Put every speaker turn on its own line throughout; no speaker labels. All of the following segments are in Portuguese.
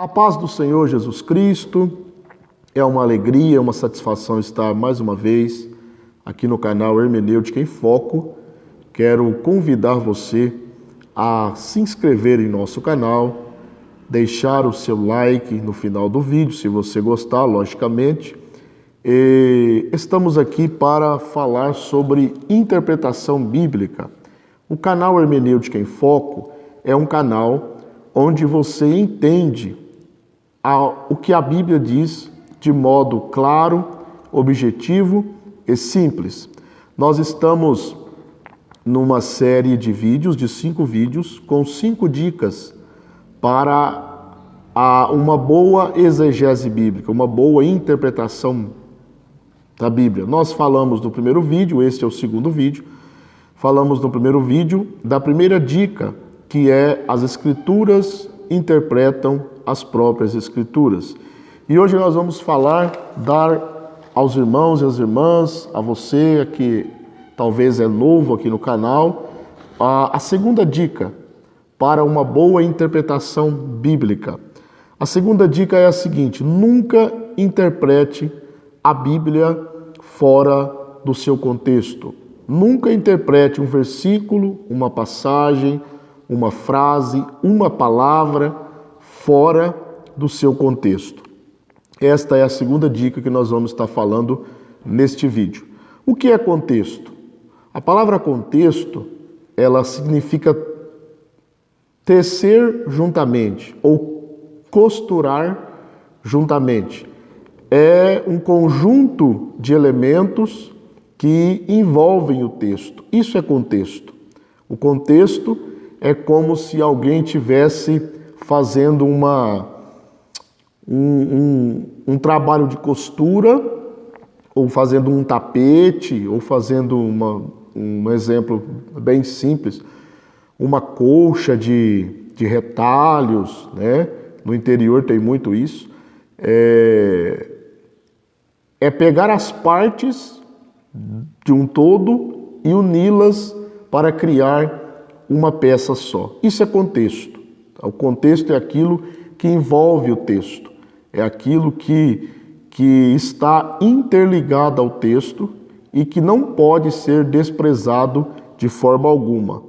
A paz do Senhor Jesus Cristo, é uma alegria, uma satisfação estar mais uma vez aqui no canal Hermenêutica em Foco. Quero convidar você a se inscrever em nosso canal, deixar o seu like no final do vídeo, se você gostar, logicamente. E estamos aqui para falar sobre interpretação bíblica. O canal Hermenêutica em Foco é um canal onde você entende o que a Bíblia diz de modo claro, objetivo e simples. Nós estamos numa série de vídeos, de 5 vídeos, com 5 dicas para uma boa exegese bíblica, uma boa interpretação da Bíblia. Nós falamos no primeiro vídeo, este é o segundo vídeo, falamos no primeiro vídeo da primeira dica, que é as Escrituras interpretam as próprias Escrituras. E hoje nós vamos dar aos irmãos e às irmãs, a você que talvez é novo aqui no canal, a segunda dica para uma boa interpretação bíblica. A segunda dica é a seguinte: nunca interprete a Bíblia fora do seu contexto. Nunca interprete um versículo, uma passagem, uma frase, uma palavra fora do seu contexto. Esta é a segunda dica que nós vamos estar falando neste vídeo. O que é contexto? A palavra contexto, ela significa tecer juntamente ou costurar juntamente. É um conjunto de elementos que envolvem o texto. Isso é contexto. O contexto é como se alguém tivesse fazendo um trabalho de costura, ou fazendo um tapete, ou fazendo um exemplo bem simples, uma colcha de retalhos, né? No interior tem muito isso. É pegar as partes de um todo e uni-las para criar uma peça só. Isso é contexto. O contexto é aquilo que envolve o texto, é aquilo que está interligado ao texto e que não pode ser desprezado de forma alguma.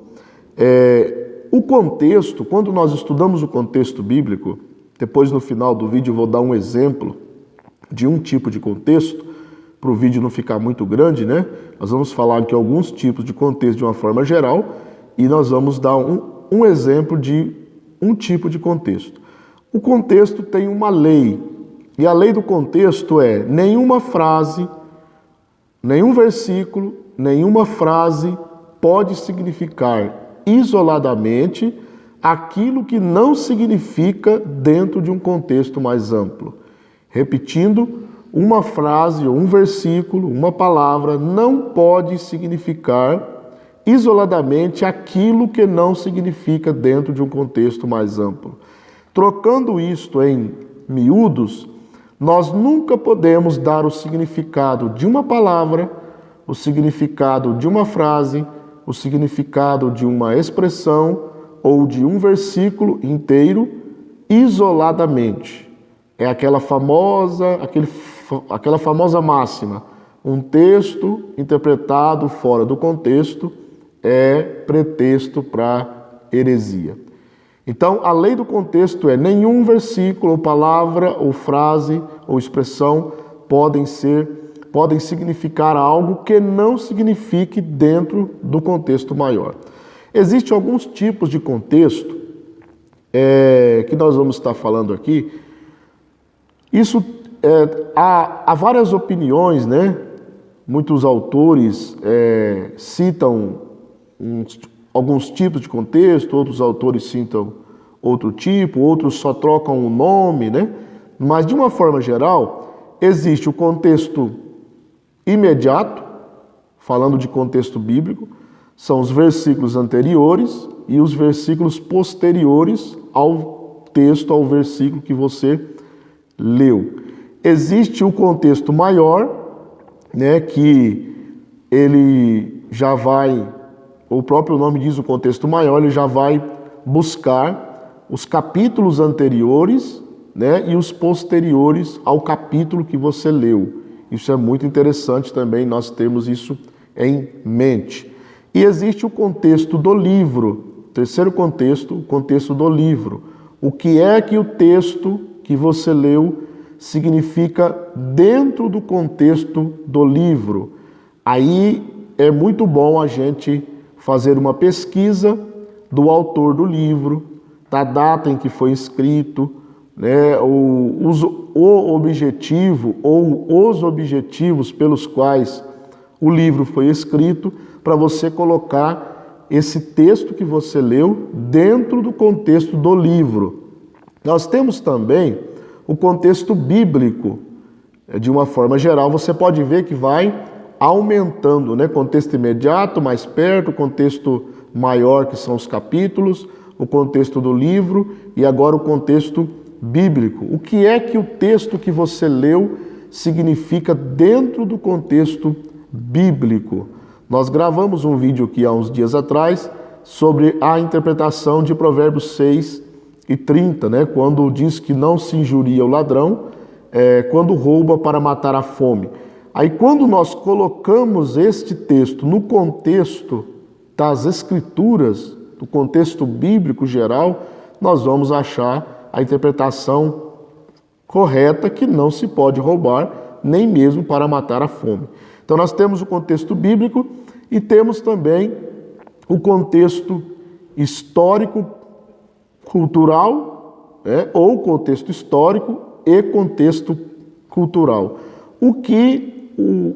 O contexto, quando nós estudamos o contexto bíblico, depois no final do vídeo eu vou dar um exemplo de um tipo de contexto, para o vídeo não ficar muito grande, né? Nós vamos falar aqui alguns tipos de contexto de uma forma geral e nós vamos dar um exemplo de um tipo de contexto. O contexto tem uma lei, e a lei do contexto é: nenhuma frase, nenhum versículo, nenhuma frase pode significar isoladamente aquilo que não significa dentro de um contexto mais amplo. Repetindo, uma frase ou um versículo, uma palavra não pode significar isoladamente aquilo que não significa dentro de um contexto mais amplo. Trocando isto em miúdos, nós nunca podemos dar o significado de uma palavra, o significado de uma frase, o significado de uma expressão ou de um versículo inteiro isoladamente. É aquela famosa máxima: um texto interpretado fora do contexto é pretexto para heresia. Então, a lei do contexto é: nenhum versículo, ou palavra, ou frase, ou expressão podem significar algo que não signifique dentro do contexto maior. Existem alguns tipos de contexto que nós vamos estar falando aqui. Isso há várias opiniões, né? Muitos autores citam alguns tipos de contexto, outros autores citam outro tipo, outros só trocam o nome, né? Mas, de uma forma geral, existe o contexto imediato, falando de contexto bíblico, são os versículos anteriores e os versículos posteriores ao texto, ao versículo que você leu. Existe o contexto maior, né, que ele já vai, o próprio nome diz o contexto maior, ele já vai buscar os capítulos anteriores né, e os posteriores ao capítulo que você leu. Isso é muito interessante também, nós temos isso em mente. E existe o contexto do livro. Terceiro contexto, o contexto do livro. O que é que o texto que você leu significa dentro do contexto do livro? Aí é muito bom a gente fazer uma pesquisa do autor do livro, da data em que foi escrito, né, o objetivo ou os objetivos pelos quais o livro foi escrito, para você colocar esse texto que você leu dentro do contexto do livro. Nós temos também o contexto bíblico. De uma forma geral, você pode ver que vai aumentando, né? Contexto imediato, mais perto, contexto maior, que são os capítulos, o contexto do livro e agora o contexto bíblico. O que é que o texto que você leu significa dentro do contexto bíblico? Nós gravamos um vídeo aqui há uns dias atrás sobre a interpretação de Provérbios 6:30, né? Quando diz que não se injuria o ladrão, quando rouba para matar a fome. Aí quando nós colocamos este texto no contexto das Escrituras, do contexto bíblico geral, nós vamos achar a interpretação correta, que não se pode roubar, nem mesmo para matar a fome. Então nós temos o contexto bíblico e temos também o contexto histórico-cultural, ou contexto histórico e contexto cultural. O que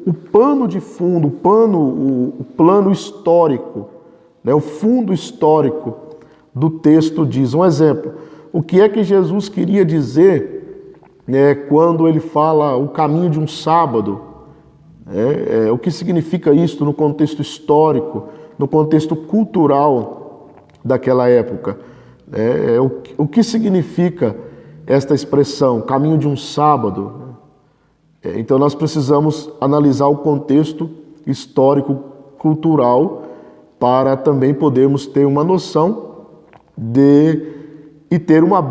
o pano de fundo, o plano histórico, né, o fundo histórico do texto diz. Um exemplo, o que é que Jesus queria dizer, né, quando ele fala o caminho de um sábado? O que significa isso no contexto histórico, no contexto cultural daquela época? O que significa esta expressão, caminho de um sábado? Então nós precisamos analisar o contexto histórico, cultural, para também podermos ter uma noção e ter uma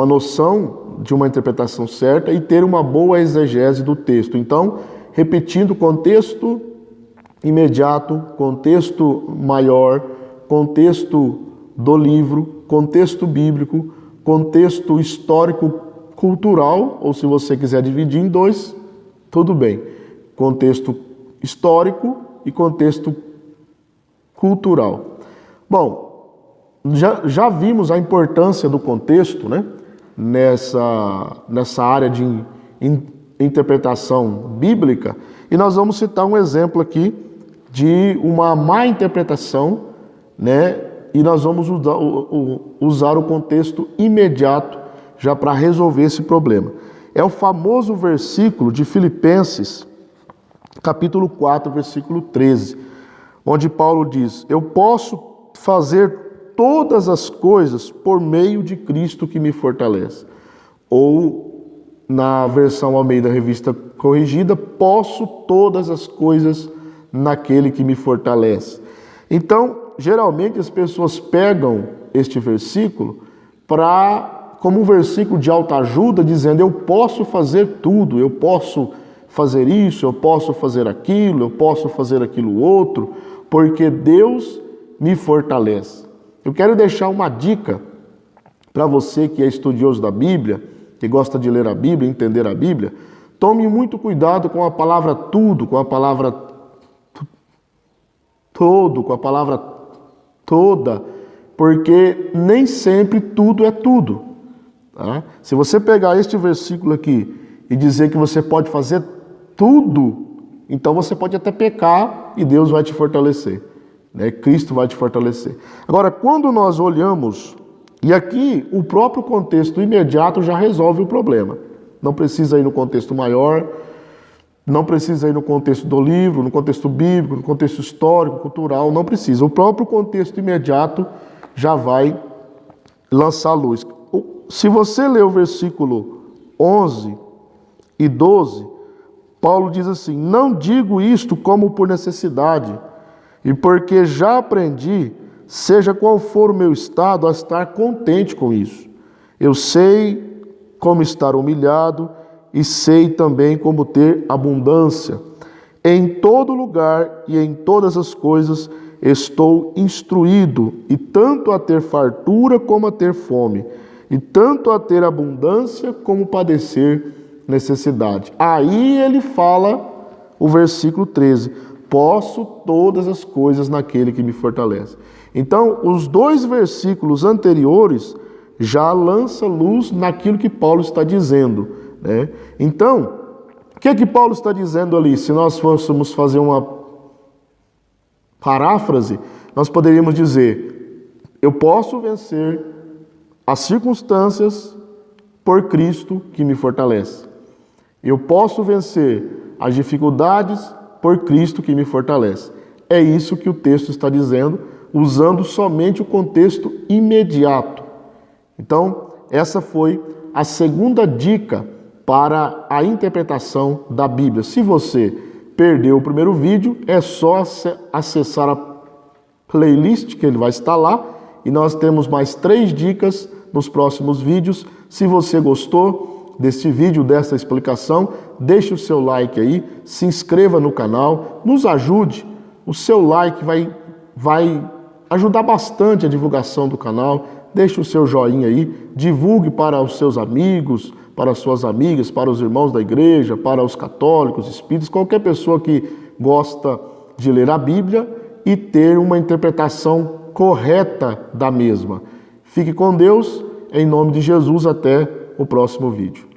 noção de uma interpretação certa e ter uma boa exegese do texto. Então, repetindo, contexto imediato, contexto maior, contexto do livro, contexto bíblico, contexto histórico-cultural, ou se você quiser dividir em dois, tudo bem. Contexto histórico e contexto cultural. Bom, já vimos a importância do contexto, né, nessa área de interpretação bíblica, e nós vamos citar um exemplo aqui de uma má interpretação, né, e nós vamos usar o contexto imediato já para resolver esse problema. É o famoso versículo de Filipenses, capítulo 4, versículo 13, onde Paulo diz: eu posso fazer todas as coisas por meio de Cristo que me fortalece. Ou, na versão Almeida Revista Corrigida, posso todas as coisas naquele que me fortalece. Então, geralmente as pessoas pegam este versículo como um versículo de autoajuda, dizendo: eu posso fazer tudo, eu posso fazer isso, eu posso fazer aquilo, eu posso fazer aquilo outro, porque Deus me fortalece. Eu quero deixar uma dica para você que é estudioso da Bíblia, que gosta de ler a Bíblia, entender a Bíblia. Tome muito cuidado com a palavra tudo, com a palavra todo, com a palavra toda, porque nem sempre tudo é tudo. Tá? Se você pegar este versículo aqui e dizer que você pode fazer tudo, então você pode até pecar e Deus vai te fortalecer, né? Cristo vai te fortalecer. Agora, quando nós olhamos, e aqui o próprio contexto imediato já resolve o problema. Não precisa ir no contexto maior, não precisa ir no contexto do livro, no contexto bíblico, no contexto histórico, cultural, não precisa. O próprio contexto imediato já vai lançar luz. Se você ler o versículo 11 e 12, Paulo diz assim: não digo isto como por necessidade, e porque já aprendi, seja qual for o meu estado, a estar contente com isso. Eu sei como estar humilhado, e sei também como ter abundância. Em todo lugar e em todas as coisas estou instruído, e tanto a ter fartura como a ter fome, e tanto a ter abundância como padecer necessidade. Aí ele fala o versículo 13: posso todas as coisas naquele que me fortalece. Então, os dois versículos anteriores já lançam luz naquilo que Paulo está dizendo, né? Então, o que é que Paulo está dizendo ali? Se nós fôssemos fazer uma paráfrase, nós poderíamos dizer: eu posso vencer as circunstâncias por Cristo que me fortalece. Eu posso vencer as dificuldades por Cristo que me fortalece. É isso que o texto está dizendo, usando somente o contexto imediato. Então, essa foi a segunda dica para a interpretação da Bíblia. Se você perdeu o primeiro vídeo, é só acessar a playlist que ele vai estar lá, e nós temos mais 3 dicas nos próximos vídeos. Se você gostou desse vídeo, dessa explicação, deixe o seu like aí, se inscreva no canal, nos ajude. O seu like vai ajudar bastante a divulgação do canal. Deixe o seu joinha aí, divulgue para os seus amigos, para as suas amigas, para os irmãos da igreja, para os católicos, espíritas, qualquer pessoa que gosta de ler a Bíblia e ter uma interpretação correta da mesma. Fique com Deus, em nome de Jesus, até o próximo vídeo.